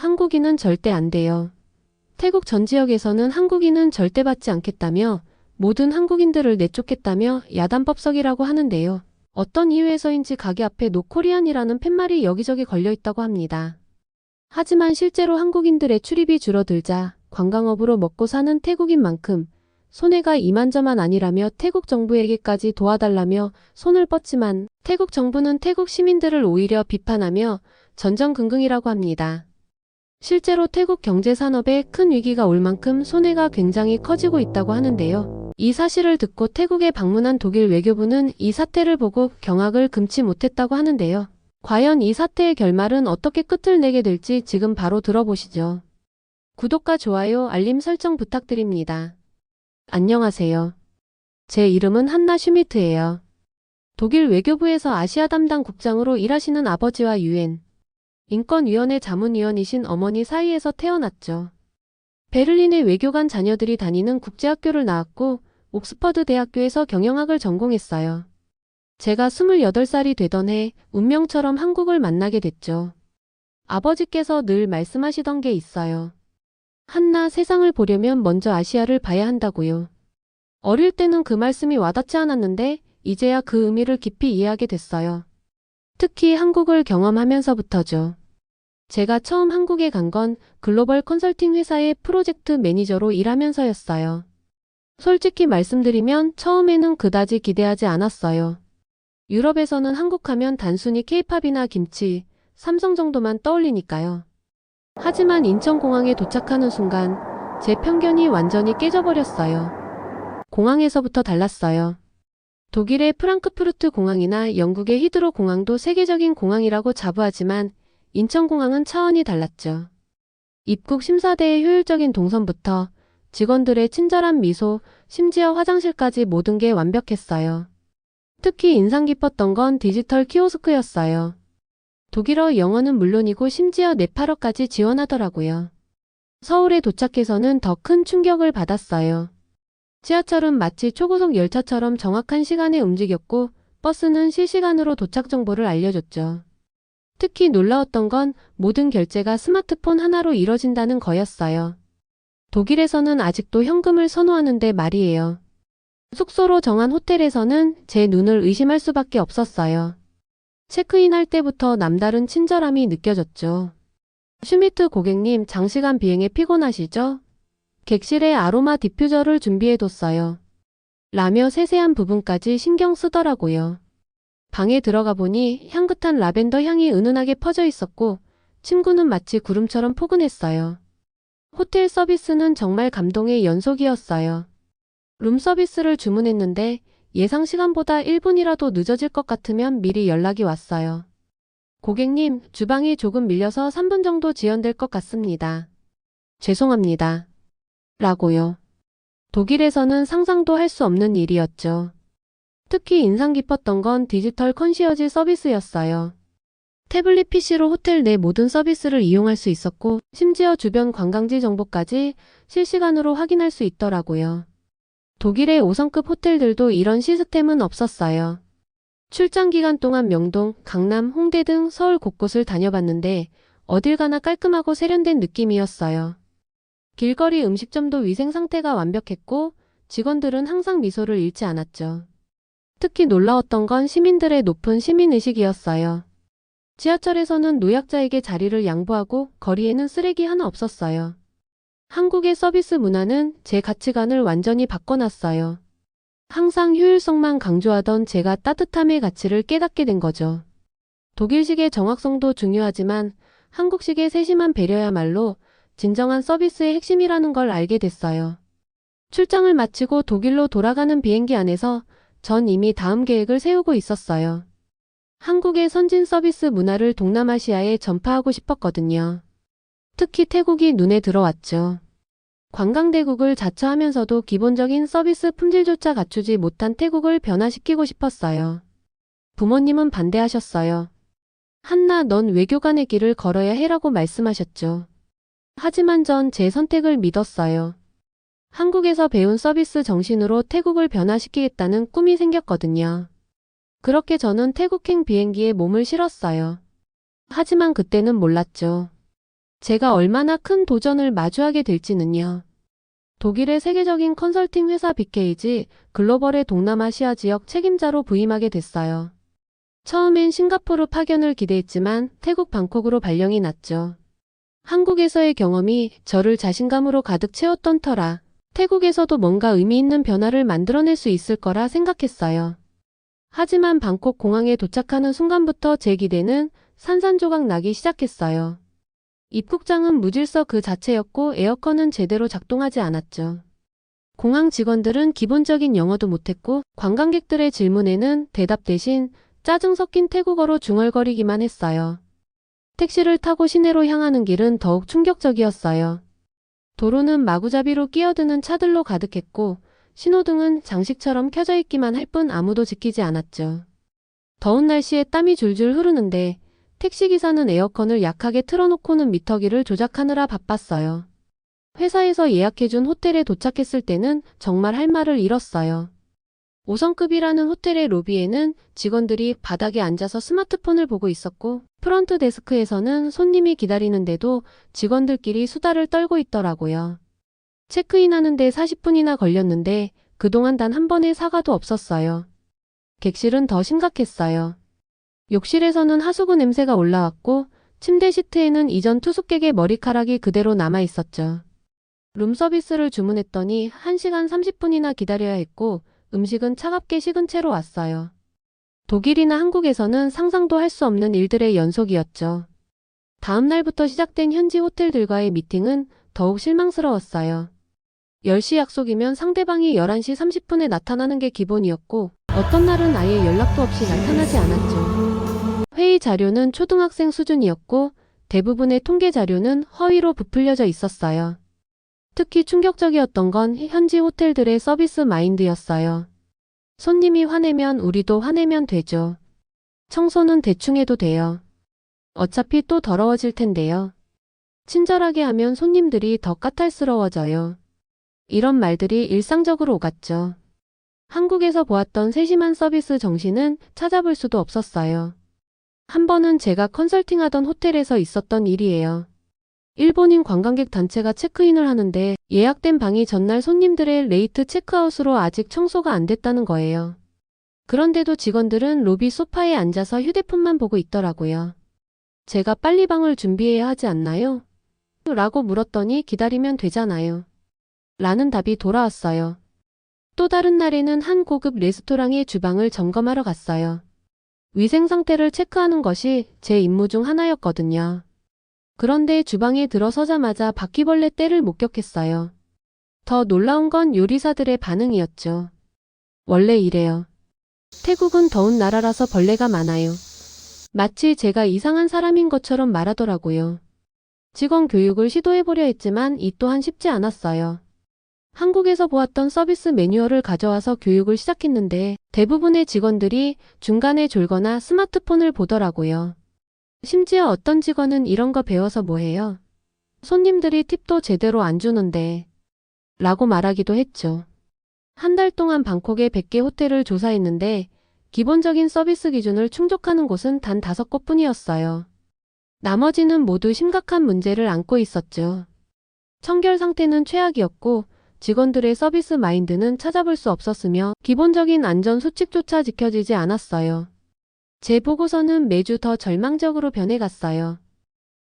한국인은 절대 안 돼요. 태국 전 지역에서는 한국인은 절대 받지 않겠다며 모든 한국인들을 내쫓겠다며 야단법석이라고 하는데요. 어떤 이유에서인지 가게 앞에 노코리안이라는 팻말이 여기저기 걸려있다고 합니다. 하지만 실제로 한국인들의 출입이 줄어들자 관광업으로 먹고 사는 태국인 만큼 손해가 이만저만 아니라며 태국 정부에게까지 도와달라며 손을 뻗지만 태국 정부는 태국 시민들을 오히려 비판하며 전전긍긍이라고 합니다. 실제로 태국 경제산업에 큰 위기가 올 만큼 손해가 굉장히 커지고 있다고 하는데요. 이 사실을 듣고 태국에 방문한 독일 외교부는 이 사태를 보고 경악을 금치 못했다고 하는데요. 과연 이 사태의 결말은 어떻게 끝을 내게 될지 지금 바로 들어보시죠. 구독과 좋아요, 알림 설정 부탁드립니다. 안녕하세요. 제 이름은 한나 슈미트예요. 독일 외교부에서 아시아 담당 국장으로 일하시는 아버지와 UN 인권위원회 자문위원이신 어머니 사이에서 태어났죠. 베를린의 외교관 자녀들이 다니는 국제학교를 나왔고 옥스퍼드 대학교에서 경영학을 전공했어요. 제가 28살이 되던 해 운명처럼 한국을 만나게 됐죠. 아버지께서 늘 말씀하시던 게 있어요. 한나, 세상을 보려면 먼저 아시아를 봐야 한다고요. 어릴 때는 그 말씀이 와닿지 않았는데 이제야 그 의미를 깊이 이해하게 됐어요. 특히 한국을 경험하면서부터죠. 제가 처음 한국에 간 건 글로벌 컨설팅 회사의 프로젝트 매니저로 일하면서였어요. 솔직히 말씀드리면 처음에는 그다지 기대하지 않았어요. 유럽에서는 한국하면 단순히 케이팝이나 김치, 삼성 정도만 떠올리니까요. 하지만 인천공항에 도착하는 순간 제 편견이 완전히 깨져버렸어요. 공항에서부터 달랐어요. 독일의 프랑크푸르트 공항이나 영국의 히드로 공항도 세계적인 공항이라고 자부하지만 인천공항은 차원이 달랐죠. 입국 심사대의 효율적인 동선부터 직원들의 친절한 미소, 심지어 화장실까지 모든 게 완벽했어요. 특히 인상 깊었던 건 디지털 키오스크였어요. 독일어 영어는 물론이고 심지어 네팔어까지 지원하더라고요. 서울에 도착해서는 더 큰 충격을 받았어요. 지하철은 마치 초고속 열차처럼 정확한 시간에 움직였고 버스는 실시간으로 도착 정보를 알려줬죠. 특히 놀라웠던 건 모든 결제가 스마트폰 하나로 이뤄진다는 거였어요. 독일에서는 아직도 현금을 선호하는데 말이에요. 숙소로 정한 호텔에서는 제 눈을 의심할 수밖에 없었어요. 체크인할 때부터 남다른 친절함이 느껴졌죠. 슈미트 고객님, 장시간 비행에 피곤하시죠? 객실에 아로마 디퓨저를 준비해뒀어요. 라며 세세한 부분까지 신경 쓰더라고요. 방에 들어가 보니 향긋한 라벤더 향이 은은하게 퍼져 있었고 침구는 마치 구름처럼 포근했어요. 호텔 서비스는 정말 감동의 연속이었어요. 룸 서비스를 주문했는데 예상 시간보다 1분이라도 늦어질 것 같으면 미리 연락이 왔어요. 고객님, 주방이 조금 밀려서 3분 정도 지연될 것 같습니다. 죄송합니다. 라고요. 독일에서는 상상도 할 수 없는 일이었죠. 특히 인상 깊었던 건 디지털 컨시어지 서비스였어요. 태블릿 PC로 호텔 내 모든 서비스를 이용할 수 있었고 심지어 주변 관광지 정보까지 실시간으로 확인할 수 있더라고요. 독일의 5성급 호텔들도 이런 시스템은 없었어요. 출장 기간 동안 명동, 강남, 홍대 등 서울 곳곳을 다녀봤는데 어딜 가나 깔끔하고 세련된 느낌이었어요. 길거리 음식점도 위생 상태가 완벽했고 직원들은 항상 미소를 잃지 않았죠. 특히 놀라웠던 건 시민들의 높은 시민의식이었어요. 지하철에서는 노약자에게 자리를 양보하고 거리에는 쓰레기 하나 없었어요. 한국의 서비스 문화는 제 가치관을 완전히 바꿔놨어요. 항상 효율성만 강조하던 제가 따뜻함의 가치를 깨닫게 된 거죠. 독일식의 정확성도 중요하지만 한국식의 세심한 배려야말로 진정한 서비스의 핵심이라는 걸 알게 됐어요. 출장을 마치고 독일로 돌아가는 비행기 안에서 전 이미 다음 계획을 세우고 있었어요. 한국의 선진 서비스 문화를 동남아시아에 전파하고 싶었거든요. 특히 태국이 눈에 들어왔죠. 관광대국을 자처하면서도 기본적인 서비스 품질조차 갖추지 못한 태국을 변화시키고 싶었어요. 부모님은 반대하셨어요. 한나, 넌 외교관의 길을 걸어야 해라고 말씀하셨죠. 하지만 전 제 선택을 믿었어요. 한국에서 배운 서비스 정신으로 태국을 변화시키겠다는 꿈이 생겼거든요. 그렇게 저는 태국행 비행기에 몸을 실었어요. 하지만 그때는 몰랐죠. 제가 얼마나 큰 도전을 마주하게 될지는요. 독일의 세계적인 컨설팅 회사 BKG 글로벌의 동남아시아 지역 책임자로 부임하게 됐어요. 처음엔 싱가포르 파견을 기대했지만 태국 방콕으로 발령이 났죠. 한국에서의 경험이 저를 자신감으로 가득 채웠던 터라 태국에서도 뭔가 의미 있는 변화를 만들어낼 수 있을 거라 생각했어요. 하지만 방콕 공항에 도착하는 순간부터 제 기대는 산산조각 나기 시작했어요. 입국장은 무질서 그 자체였고 에어컨은 제대로 작동하지 않았죠. 공항 직원들은 기본적인 영어도 못했고 관광객들의 질문에는 대답 대신 짜증 섞인 태국어로 중얼거리기만 했어요. 택시를 타고 시내로 향하는 길은 더욱 충격적이었어요. 도로는 마구잡이로 끼어드는 차들로 가득했고 신호등은 장식처럼 켜져 있기만 할 뿐 아무도 지키지 않았죠. 더운 날씨에 땀이 줄줄 흐르는데 택시기사는 에어컨을 약하게 틀어놓고는 미터기를 조작하느라 바빴어요. 회사에서 예약해준 호텔에 도착했을 때는 정말 할 말을 잃었어요. 5성급이라는 호텔의 로비에는 직원들이 바닥에 앉아서 스마트폰을 보고 있었고 프런트 데스크에서는 손님이 기다리는데도 직원들끼리 수다를 떨고 있더라고요. 체크인하는데 40분이나 걸렸는데 그동안 단 한 번의 사과도 없었어요. 객실은 더 심각했어요. 욕실에서는 하수구 냄새가 올라왔고 침대 시트에는 이전 투숙객의 머리카락이 그대로 남아있었죠. 룸서비스를 주문했더니 1시간 30분이나 기다려야 했고 음식은 차갑게 식은 채로 왔어요. 독일이나 한국에서는 상상도 할 수 없는 일들의 연속이었죠. 다음 날부터 시작된 현지 호텔들과의 미팅은 더욱 실망스러웠어요. 10시 약속이면 상대방이 11시 30분에 나타나는 게 기본이었고 어떤 날은 아예 연락도 없이 나타나지 않았죠. 회의 자료는 초등학생 수준이었고 대부분의 통계 자료는 허위로 부풀려져 있었어요. 특히 충격적이었던 건 현지 호텔들의 서비스 마인드였어요. 손님이 화내면 우리도 화내면 되죠. 청소는 대충 해도 돼요. 어차피 또 더러워질 텐데요. 친절하게 하면 손님들이 더 까탈스러워져요. 이런 말들이 일상적으로 오갔죠. 한국에서 보았던 세심한 서비스 정신은 찾아볼 수도 없었어요. 한 번은 제가 컨설팅하던 호텔에서 있었던 일이에요. 일본인 관광객 단체가 체크인을 하는데 예약된 방이 전날 손님들의 레이트 체크아웃으로 아직 청소가 안 됐다는 거예요. 그런데도 직원들은 로비 소파에 앉아서 휴대폰만 보고 있더라고요. 제가 빨리 방을 준비해야 하지 않나요? 라고 물었더니 기다리면 되잖아요. 라는 답이 돌아왔어요. 또 다른 날에는 한 고급 레스토랑의 주방을 점검하러 갔어요. 위생 상태를 체크하는 것이 제 임무 중 하나였거든요. 그런데 주방에 들어서자마자 바퀴벌레 떼를 목격했어요. 더 놀라운 건 요리사들의 반응이었죠. 원래 이래요. 태국은 더운 나라라서 벌레가 많아요. 마치 제가 이상한 사람인 것처럼 말하더라고요. 직원 교육을 시도해보려 했지만 이 또한 쉽지 않았어요. 한국에서 보았던 서비스 매뉴얼을 가져와서 교육을 시작했는데 대부분의 직원들이 중간에 졸거나 스마트폰을 보더라고요. 심지어 어떤 직원은 이런 거 배워서 뭐해요? 손님들이 팁도 제대로 안 주는데 라고 말하기도 했죠. 한 달 동안 방콕의 100개 호텔을 조사했는데 기본적인 서비스 기준을 충족하는 곳은 단 5곳뿐이었어요. 나머지는 모두 심각한 문제를 안고 있었죠. 청결 상태는 최악이었고 직원들의 서비스 마인드는 찾아볼 수 없었으며 기본적인 안전 수칙조차 지켜지지 않았어요. 제 보고서는 매주 더 절망적으로 변해갔어요.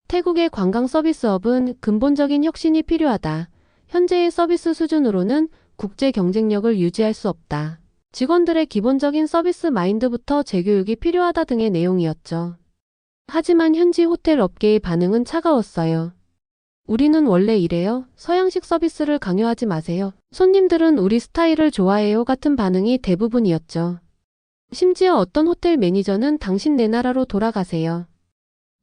태국의 관광 서비스업은 근본적인 혁신이 필요하다. 현재의 서비스 수준으로는 국제 경쟁력을 유지할 수 없다. 직원들의 기본적인 서비스 마인드부터 재교육이 필요하다 등의 내용이었죠. 하지만 현지 호텔 업계의 반응은 차가웠어요. 우리는 원래 이래요. 서양식 서비스를 강요하지 마세요. 손님들은 우리 스타일을 좋아해요. 같은 반응이 대부분이었죠. 심지어 어떤 호텔 매니저는 당신 내 나라로 돌아가세요.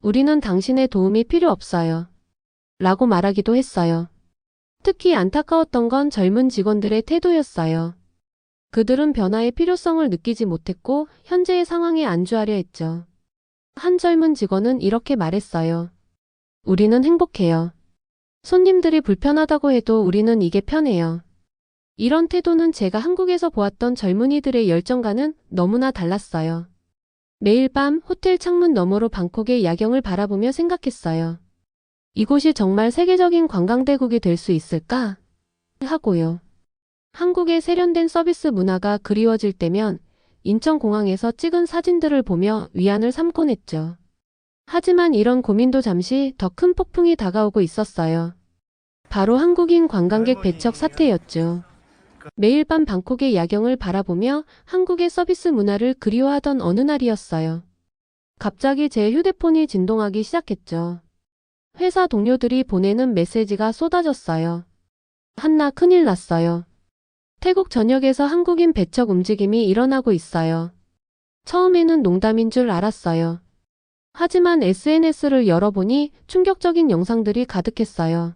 우리는 당신의 도움이 필요 없어요. 라고 말하기도 했어요. 특히 안타까웠던 건 젊은 직원들의 태도였어요. 그들은 변화의 필요성을 느끼지 못했고 현재의 상황에 안주하려 했죠. 한 젊은 직원은 이렇게 말했어요. 우리는 행복해요. 손님들이 불편하다고 해도 우리는 이게 편해요. 이런 태도는 제가 한국에서 보았던 젊은이들의 열정과는 너무나 달랐어요. 매일 밤 호텔 창문 너머로 방콕의 야경을 바라보며 생각했어요. 이곳이 정말 세계적인 관광대국이 될 수 있을까? 하고요. 한국의 세련된 서비스 문화가 그리워질 때면 인천공항에서 찍은 사진들을 보며 위안을 삼곤 했죠. 하지만 이런 고민도 잠시 더 큰 폭풍이 다가오고 있었어요. 바로 한국인 관광객 배척 사태였죠. 매일 밤 방콕의 야경을 바라보며 한국의 서비스 문화를 그리워하던 어느 날이었어요. 갑자기 제 휴대폰이 진동하기 시작했죠. 회사 동료들이 보내는 메시지가 쏟아졌어요. 한나 큰일 났어요. 태국 전역에서 한국인 배척 움직임이 일어나고 있어요. 처음에는 농담인 줄 알았어요. 하지만 SNS를 열어보니 충격적인 영상들이 가득했어요.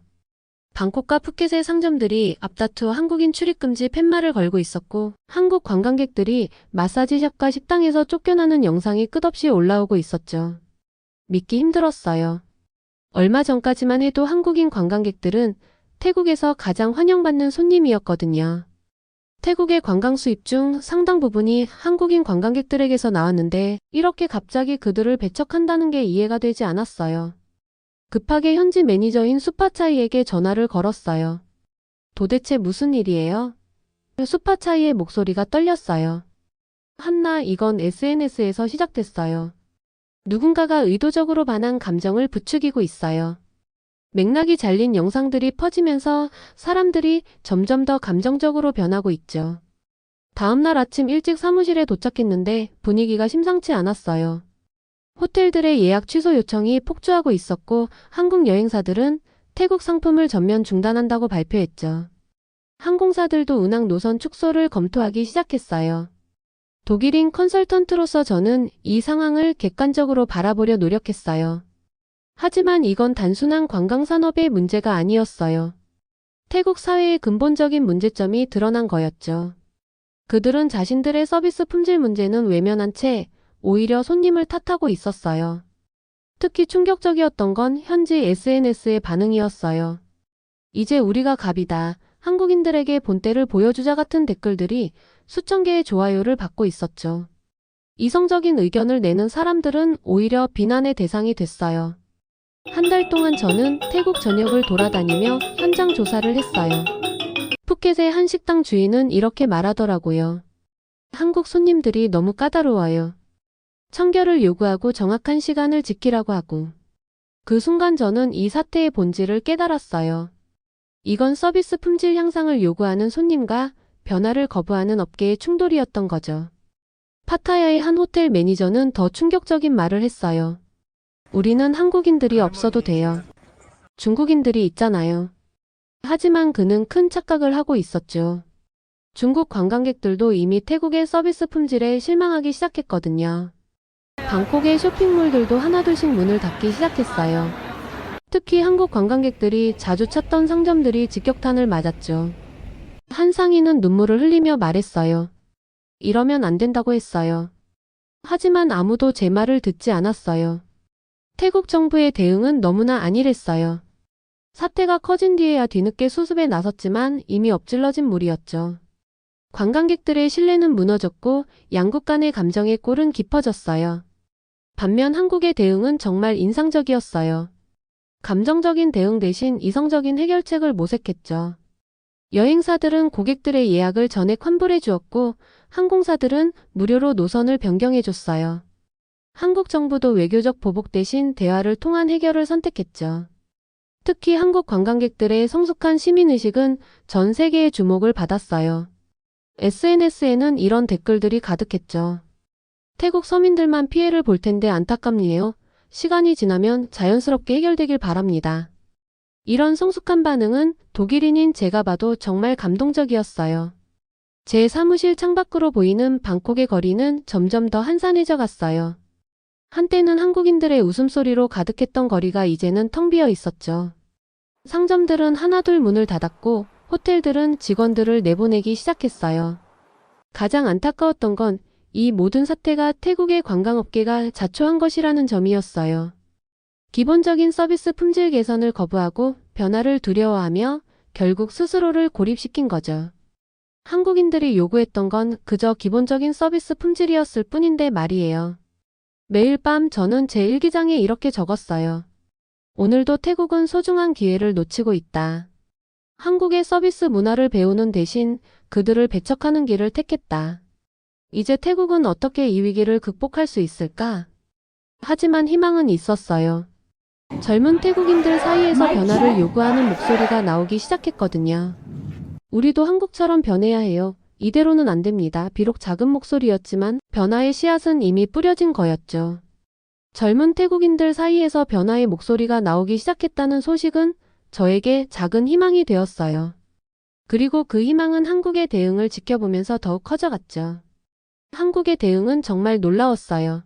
방콕과 푸켓의 상점들이 앞다투어 한국인 출입금지 팻말을 걸고 있었고, 한국 관광객들이 마사지샵과 식당에서 쫓겨나는 영상이 끝없이 올라오고 있었죠. 믿기 힘들었어요. 얼마 전까지만 해도 한국인 관광객들은 태국에서 가장 환영받는 손님이었거든요. 태국의 관광 수입 중 상당 부분이 한국인 관광객들에게서 나왔는데 이렇게 갑자기 그들을 배척한다는 게 이해가 되지 않았어요. 급하게 현지 매니저인 수파차이에게 전화를 걸었어요. 도대체 무슨 일이에요? 수파차이의 목소리가 떨렸어요. 한나, 이건 SNS에서 시작됐어요. 누군가가 의도적으로 반한 감정을 부추기고 있어요. 맥락이 잘린 영상들이 퍼지면서 사람들이 점점 더 감정적으로 변하고 있죠. 다음날 아침 일찍 사무실에 도착했는데 분위기가 심상치 않았어요. 호텔들의 예약 취소 요청이 폭주하고 있었고 한국 여행사들은 태국 상품을 전면 중단한다고 발표했죠. 항공사들도 운항 노선 축소를 검토하기 시작했어요. 독일인 컨설턴트로서 저는 이 상황을 객관적으로 바라보려 노력했어요. 하지만 이건 단순한 관광산업의 문제가 아니었어요. 태국 사회의 근본적인 문제점이 드러난 거였죠. 그들은 자신들의 서비스 품질 문제는 외면한 채 오히려 손님을 탓하고 있었어요. 특히 충격적이었던 건 현지 SNS의 반응이었어요. 이제 우리가 갑이다. 한국인들에게 본때를 보여주자 같은 댓글들이 수천 개의 좋아요를 받고 있었죠. 이성적인 의견을 내는 사람들은 오히려 비난의 대상이 됐어요. 한 달 동안 저는 태국 전역을 돌아다니며 현장 조사를 했어요. 푸켓의 한 식당 주인은 이렇게 말하더라고요. 한국 손님들이 너무 까다로워요. 청결을 요구하고 정확한 시간을 지키라고 하고. 그 순간 저는 이 사태의 본질을 깨달았어요. 이건 서비스 품질 향상을 요구하는 손님과 변화를 거부하는 업계의 충돌이었던 거죠. 파타야의 한 호텔 매니저는 더 충격적인 말을 했어요. 우리는 한국인들이 없어도 돼요. 중국인들이 있잖아요. 하지만 그는 큰 착각을 하고 있었죠. 중국 관광객들도 이미 태국의 서비스 품질에 실망하기 시작했거든요. 방콕의 쇼핑몰들도 하나둘씩 문을 닫기 시작했어요. 특히 한국 관광객들이 자주 찾던 상점들이 직격탄을 맞았죠. 한 상인은 눈물을 흘리며 말했어요. 이러면 안 된다고 했어요. 하지만 아무도 제 말을 듣지 않았어요. 태국 정부의 대응은 너무나 안일했어요. 사태가 커진 뒤에야 뒤늦게 수습에 나섰지만 이미 엎질러진 물이었죠. 관광객들의 신뢰는 무너졌고 양국 간의 감정의 골은 깊어졌어요. 반면 한국의 대응은 정말 인상적이었어요. 감정적인 대응 대신 이성적인 해결책을 모색했죠. 여행사들은 고객들의 예약을 전액 환불해 주었고 항공사들은 무료로 노선을 변경해 줬어요. 한국 정부도 외교적 보복 대신 대화를 통한 해결을 선택했죠. 특히 한국 관광객들의 성숙한 시민의식은 전 세계의 주목을 받았어요. SNS에는 이런 댓글들이 가득했죠. 태국 서민들만 피해를 볼 텐데 안타깝네요. 시간이 지나면 자연스럽게 해결되길 바랍니다. 이런 성숙한 반응은 독일인인 제가 봐도 정말 감동적이었어요. 제 사무실 창밖으로 보이는 방콕의 거리는 점점 더 한산해져 갔어요. 한때는 한국인들의 웃음소리로 가득했던 거리가 이제는 텅 비어 있었죠. 상점들은 하나둘 문을 닫았고 호텔들은 직원들을 내보내기 시작했어요. 가장 안타까웠던 건 이 모든 사태가 태국의 관광업계가 자초한 것이라는 점이었어요. 기본적인 서비스 품질 개선을 거부하고 변화를 두려워하며 결국 스스로를 고립시킨 거죠. 한국인들이 요구했던 건 그저 기본적인 서비스 품질이었을 뿐인데 말이에요. 매일 밤 저는 제 일기장에 이렇게 적었어요. 오늘도 태국은 소중한 기회를 놓치고 있다. 한국의 서비스 문화를 배우는 대신 그들을 배척하는 길을 택했다. 이제 태국은 어떻게 이 위기를 극복할 수 있을까? 하지만 희망은 있었어요. 젊은 태국인들 사이에서 변화를 요구하는 목소리가 나오기 시작했거든요. 우리도 한국처럼 변해야 해요. 이대로는 안 됩니다. 비록 작은 목소리였지만 변화의 씨앗은 이미 뿌려진 거였죠. 젊은 태국인들 사이에서 변화의 목소리가 나오기 시작했다는 소식은 저에게 작은 희망이 되었어요. 그리고 그 희망은 한국의 대응을 지켜보면서 더욱 커져갔죠. 한국의 대응은 정말 놀라웠어요.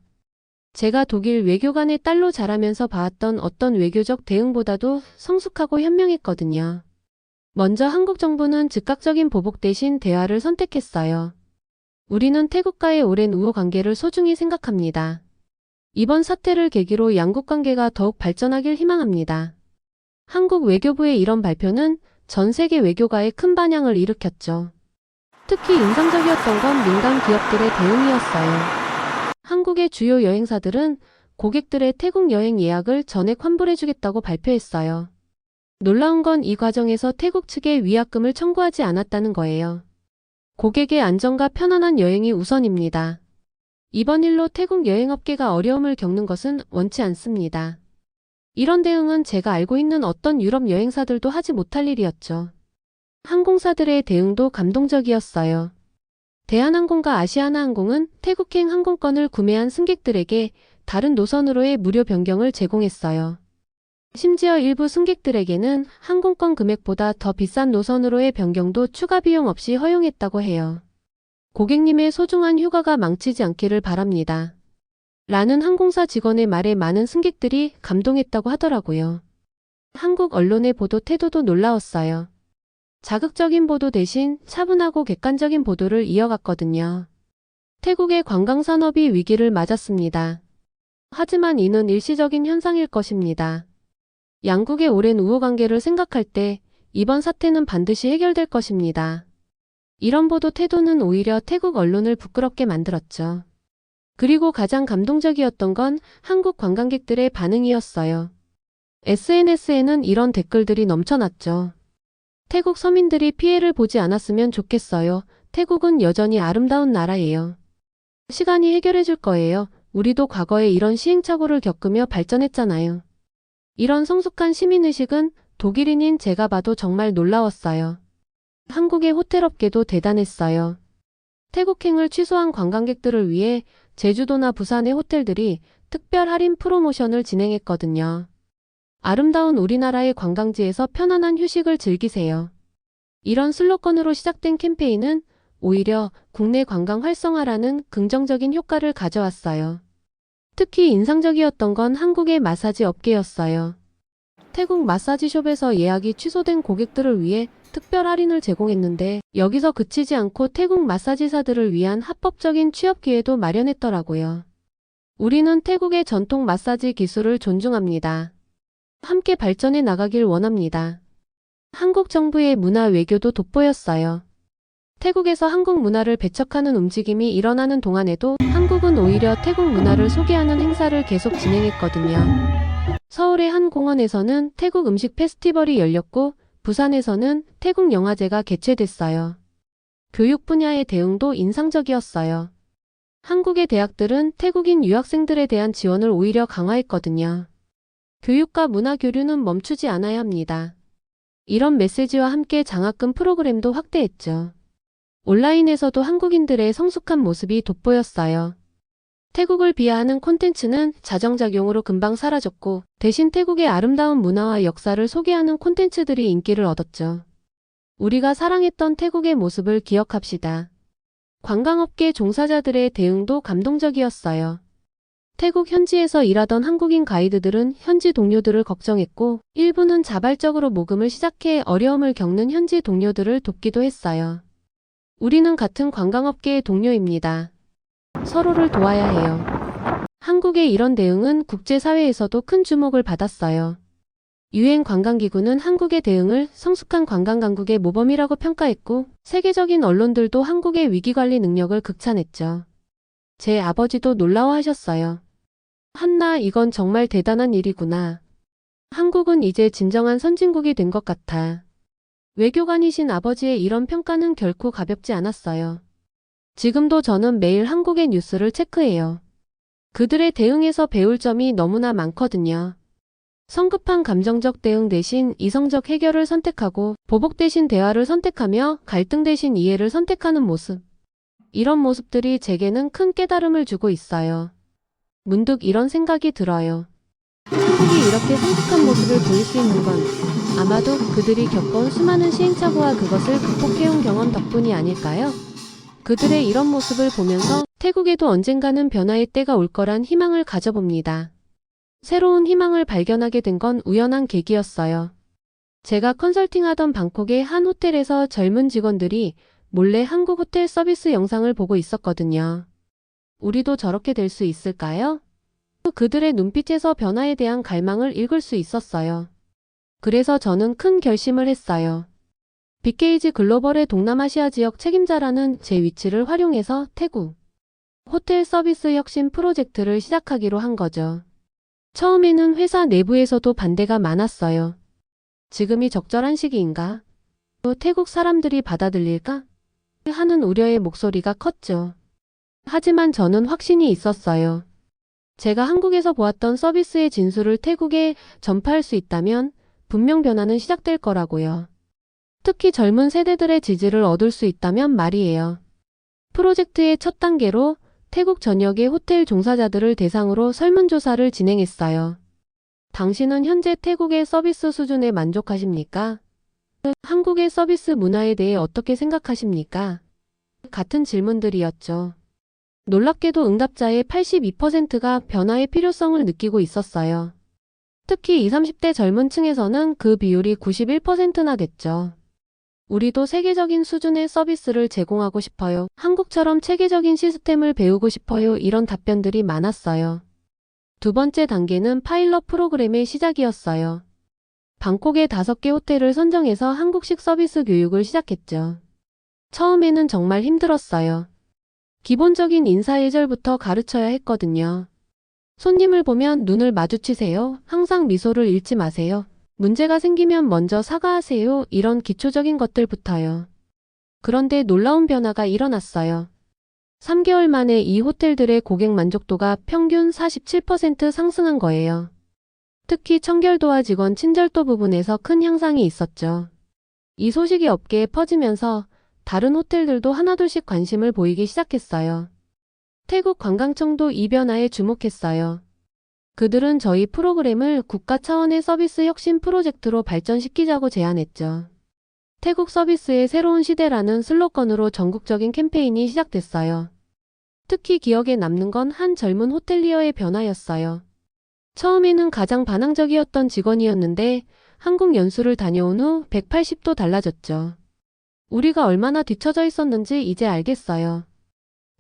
제가 독일 외교관의 딸로 자라면서 봐왔던 어떤 외교적 대응보다도 성숙하고 현명했거든요. 먼저 한국 정부는 즉각적인 보복 대신 대화를 선택했어요. 우리는 태국과의 오랜 우호 관계를 소중히 생각합니다. 이번 사태를 계기로 양국 관계가 더욱 발전하길 희망합니다. 한국 외교부의 이런 발표는 전 세계 외교가에 큰 반향을 일으켰죠. 특히 인상적이었던 건 민간 기업들의 대응이었어요. 한국의 주요 여행사들은 고객들의 태국 여행 예약을 전액 환불해주겠다고 발표했어요. 놀라운 건 이 과정에서 태국 측에 위약금을 청구하지 않았다는 거예요. 고객의 안전과 편안한 여행이 우선입니다. 이번 일로 태국 여행업계가 어려움을 겪는 것은 원치 않습니다. 이런 대응은 제가 알고 있는 어떤 유럽 여행사들도 하지 못할 일이었죠. 항공사들의 대응도 감동적이었어요. 대한항공과 아시아나항공은 태국행 항공권을 구매한 승객들에게 다른 노선으로의 무료 변경을 제공했어요. 심지어 일부 승객들에게는 항공권 금액보다 더 비싼 노선으로의 변경도 추가 비용 없이 허용했다고 해요. 고객님의 소중한 휴가가 망치지 않기를 바랍니다. 라는 항공사 직원의 말에 많은 승객들이 감동했다고 하더라고요. 한국 언론의 보도 태도도 놀라웠어요. 자극적인 보도 대신 차분하고 객관적인 보도를 이어갔거든요. 태국의 관광산업이 위기를 맞았습니다. 하지만 이는 일시적인 현상일 것입니다. 양국의 오랜 우호 관계를 생각할 때 이번 사태는 반드시 해결될 것입니다. 이런 보도 태도는 오히려 태국 언론을 부끄럽게 만들었죠. 그리고 가장 감동적이었던 건 한국 관광객들의 반응이었어요. SNS에는 이런 댓글들이 넘쳐났죠. 태국 서민들이 피해를 보지 않았으면 좋겠어요. 태국은 여전히 아름다운 나라예요. 시간이 해결해 줄 거예요. 우리도 과거에 이런 시행착오를 겪으며 발전했잖아요. 이런 성숙한 시민의식은 독일인인 제가 봐도 정말 놀라웠어요. 한국의 호텔업계도 대단했어요. 태국행을 취소한 관광객들을 위해 제주도나 부산의 호텔들이 특별 할인 프로모션을 진행했거든요. 아름다운 우리나라의 관광지에서 편안한 휴식을 즐기세요. 이런 슬로건으로 시작된 캠페인은 오히려 국내 관광 활성화라는 긍정적인 효과를 가져왔어요. 특히 인상적이었던 건 한국의 마사지 업계였어요. 태국 마사지숍에서 예약이 취소된 고객들을 위해 특별 할인을 제공했는데 여기서 그치지 않고 태국 마사지사들을 위한 합법적인 취업 기회도 마련했더라고요. 우리는 태국의 전통 마사지 기술을 존중합니다. 함께 발전해 나가길 원합니다. 한국 정부의 문화 외교도 돋보였어요. 태국에서 한국 문화를 배척하는 움직임이 일어나는 동안에도 한국은 오히려 태국 문화를 소개하는 행사를 계속 진행했거든요. 서울의 한 공원에서는 태국 음식 페스티벌이 열렸고 부산에서는 태국 영화제가 개최됐어요. 교육 분야의 대응도 인상적이었어요. 한국의 대학들은 태국인 유학생들에 대한 지원을 오히려 강화했거든요. 교육과 문화 교류는 멈추지 않아야 합니다. 이런 메시지와 함께 장학금 프로그램도 확대했죠. 온라인에서도 한국인들의 성숙한 모습이 돋보였어요. 태국을 비하하는 콘텐츠는 자정작용으로 금방 사라졌고 대신 태국의 아름다운 문화와 역사를 소개하는 콘텐츠들이 인기를 얻었죠. 우리가 사랑했던 태국의 모습을 기억합시다. 관광업계 종사자들의 대응도 감동적이었어요. 태국 현지에서 일하던 한국인 가이드들은 현지 동료들을 걱정했고 일부는 자발적으로 모금을 시작해 어려움을 겪는 현지 동료들을 돕기도 했어요. 우리는 같은 관광업계의 동료입니다. 서로를 도와야 해요. 한국의 이런 대응은 국제사회에서도 큰 주목을 받았어요. 유엔관광기구는 한국의 대응을 성숙한 관광강국의 모범이라고 평가했고 세계적인 언론들도 한국의 위기관리 능력을 극찬했죠. 제 아버지도 놀라워하셨어요. 한나, 이건 정말 대단한 일이구나. 한국은 이제 진정한 선진국이 된 것 같아. 외교관이신 아버지의 이런 평가는 결코 가볍지 않았어요. 지금도 저는 매일 한국의 뉴스를 체크해요. 그들의 대응에서 배울 점이 너무나 많거든요. 성급한 감정적 대응 대신 이성적 해결을 선택하고 보복 대신 대화를 선택하며 갈등 대신 이해를 선택하는 모습. 이런 모습들이 제게는 큰 깨달음을 주고 있어요. 문득 이런 생각이 들어요. 한국이 이렇게 성숙한 모습을 보일 수 있는 건 아마도 그들이 겪어온 수많은 시행착오와 그것을 극복해온 경험 덕분이 아닐까요? 그들의 이런 모습을 보면서 태국에도 언젠가는 변화의 때가 올 거란 희망을 가져봅니다. 새로운 희망을 발견하게 된 건 우연한 계기였어요. 제가 컨설팅하던 방콕의 한 호텔에서 젊은 직원들이 몰래 한국 호텔 서비스 영상을 보고 있었거든요. 우리도 저렇게 될 수 있을까요? 그들의 눈빛에서 변화에 대한 갈망을 읽을 수 있었어요. 그래서 저는 큰 결심을 했어요. 빅게이지 글로벌의 동남아시아 지역 책임자라는 제 위치를 활용해서 태국 호텔 서비스 혁신 프로젝트를 시작하기로 한 거죠. 처음에는 회사 내부에서도 반대가 많았어요. 지금이 적절한 시기인가? 또 태국 사람들이 받아들일까? 하는 우려의 목소리가 컸죠. 하지만 저는 확신이 있었어요. 제가 한국에서 보았던 서비스의 진수를 태국에 전파할 수 있다면 분명 변화는 시작될 거라고요. 특히 젊은 세대들의 지지를 얻을 수 있다면 말이에요. 프로젝트의 첫 단계로 태국 전역의 호텔 종사자들을 대상으로 설문조사를 진행했어요. 당신은 현재 태국의 서비스 수준에 만족하십니까? 한국의 서비스 문화에 대해 어떻게 생각하십니까? 같은 질문들이었죠. 놀랍게도 응답자의 82%가 변화의 필요성을 느끼고 있었어요. 특히 20, 30대 젊은 층에서는 그 비율이 91%나 됐죠. 우리도 세계적인 수준의 서비스를 제공하고 싶어요. 한국처럼 체계적인 시스템을 배우고 싶어요. 이런 답변들이 많았어요. 두 번째 단계는 파일럿 프로그램의 시작이었어요. 방콕의 5개 호텔을 선정해서 한국식 서비스 교육을 시작했죠. 처음에는 정말 힘들었어요. 기본적인 인사 예절부터 가르쳐야 했거든요. 손님을 보면 눈을 마주치세요. 항상 미소를 잃지 마세요. 문제가 생기면 먼저 사과하세요. 이런 기초적인 것들부터요. 그런데 놀라운 변화가 일어났어요. 3개월 만에 이 호텔들의 고객 만족도가 평균 47% 상승한 거예요. 특히 청결도와 직원 친절도 부분에서 큰 향상이 있었죠. 이 소식이 업계에 퍼지면서 다른 호텔들도 하나둘씩 관심을 보이기 시작했어요. 태국 관광청도 이 변화에 주목했어요. 그들은 저희 프로그램을 국가 차원의 서비스 혁신 프로젝트로 발전시키자고 제안했죠. 태국 서비스의 새로운 시대라는 슬로건으로 전국적인 캠페인이 시작됐어요. 특히 기억에 남는 건 한 젊은 호텔리어의 변화였어요. 처음에는 가장 반항적이었던 직원이었는데 한국 연수를 다녀온 후 180도 달라졌죠. 우리가 얼마나 뒤처져 있었는지 이제 알겠어요.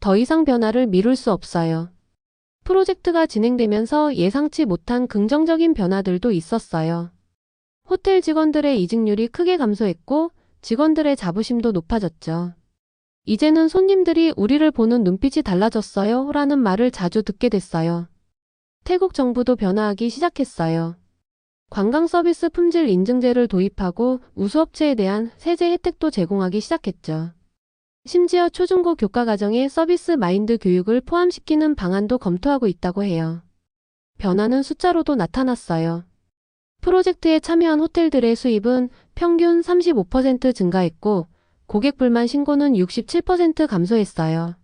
더 이상 변화를 미룰 수 없어요. 프로젝트가 진행되면서 예상치 못한 긍정적인 변화들도 있었어요. 호텔 직원들의 이직률이 크게 감소했고 직원들의 자부심도 높아졌죠. 이제는 손님들이 우리를 보는 눈빛이 달라졌어요 라는 말을 자주 듣게 됐어요. 태국 정부도 변화하기 시작했어요. 관광 서비스 품질 인증제를 도입하고 우수업체에 대한 세제 혜택도 제공하기 시작했죠. 심지어 초중고 교과과정에 서비스 마인드 교육을 포함시키는 방안도 검토하고 있다고 해요. 변화는 숫자로도 나타났어요. 프로젝트에 참여한 호텔들의 수입은 평균 35% 증가했고 고객 불만 신고는 67% 감소했어요.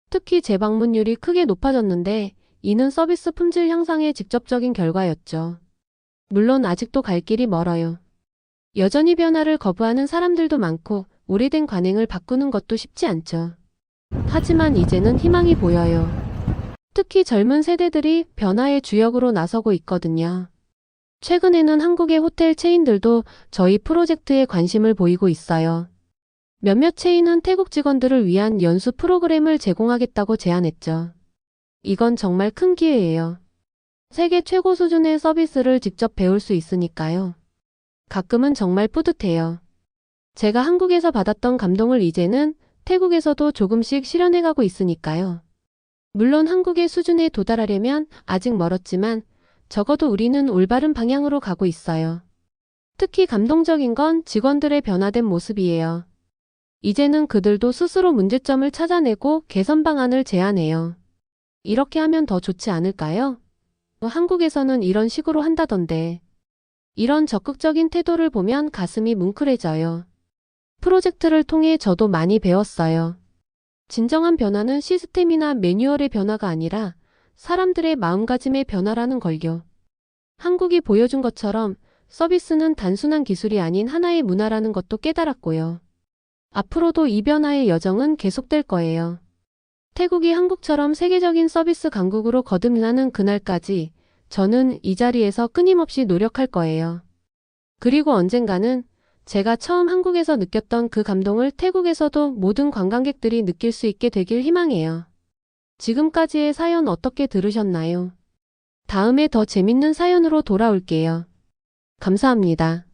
특히 재방문율이 크게 높아졌는데 이는 서비스 품질 향상의 직접적인 결과였죠. 물론 아직도 갈 길이 멀어요. 여전히 변화를 거부하는 사람들도 많고 오래된 관행을 바꾸는 것도 쉽지 않죠. 하지만 이제는 희망이 보여요. 특히 젊은 세대들이 변화의 주역으로 나서고 있거든요. 최근에는 한국의 호텔 체인들도 저희 프로젝트에 관심을 보이고 있어요. 몇몇 체인은 태국 직원들을 위한 연수 프로그램을 제공하겠다고 제안했죠. 이건 정말 큰 기회예요. 세계 최고 수준의 서비스를 직접 배울 수 있으니까요. 가끔은 정말 뿌듯해요. 제가 한국에서 받았던 감동을 이제는 태국에서도 조금씩 실현해가고 있으니까요. 물론 한국의 수준에 도달하려면 아직 멀었지만 적어도 우리는 올바른 방향으로 가고 있어요. 특히 감동적인 건 직원들의 변화된 모습이에요. 이제는 그들도 스스로 문제점을 찾아내고 개선 방안을 제안해요. 이렇게 하면 더 좋지 않을까요? 한국에서는 이런 식으로 한다던데. 이런 적극적인 태도를 보면 가슴이 뭉클해져요. 프로젝트를 통해 저도 많이 배웠어요. 진정한 변화는 시스템이나 매뉴얼의 변화가 아니라 사람들의 마음가짐의 변화라는 걸요. 한국이 보여준 것처럼 서비스는 단순한 기술이 아닌 하나의 문화라는 것도 깨달았고요. 앞으로도 이 변화의 여정은 계속될 거예요. 태국이 한국처럼 세계적인 서비스 강국으로 거듭나는 그날까지 저는 이 자리에서 끊임없이 노력할 거예요. 그리고 언젠가는 제가 처음 한국에서 느꼈던 그 감동을 태국에서도 모든 관광객들이 느낄 수 있게 되길 희망해요. 지금까지의 사연 어떻게 들으셨나요? 다음에 더 재밌는 사연으로 돌아올게요. 감사합니다.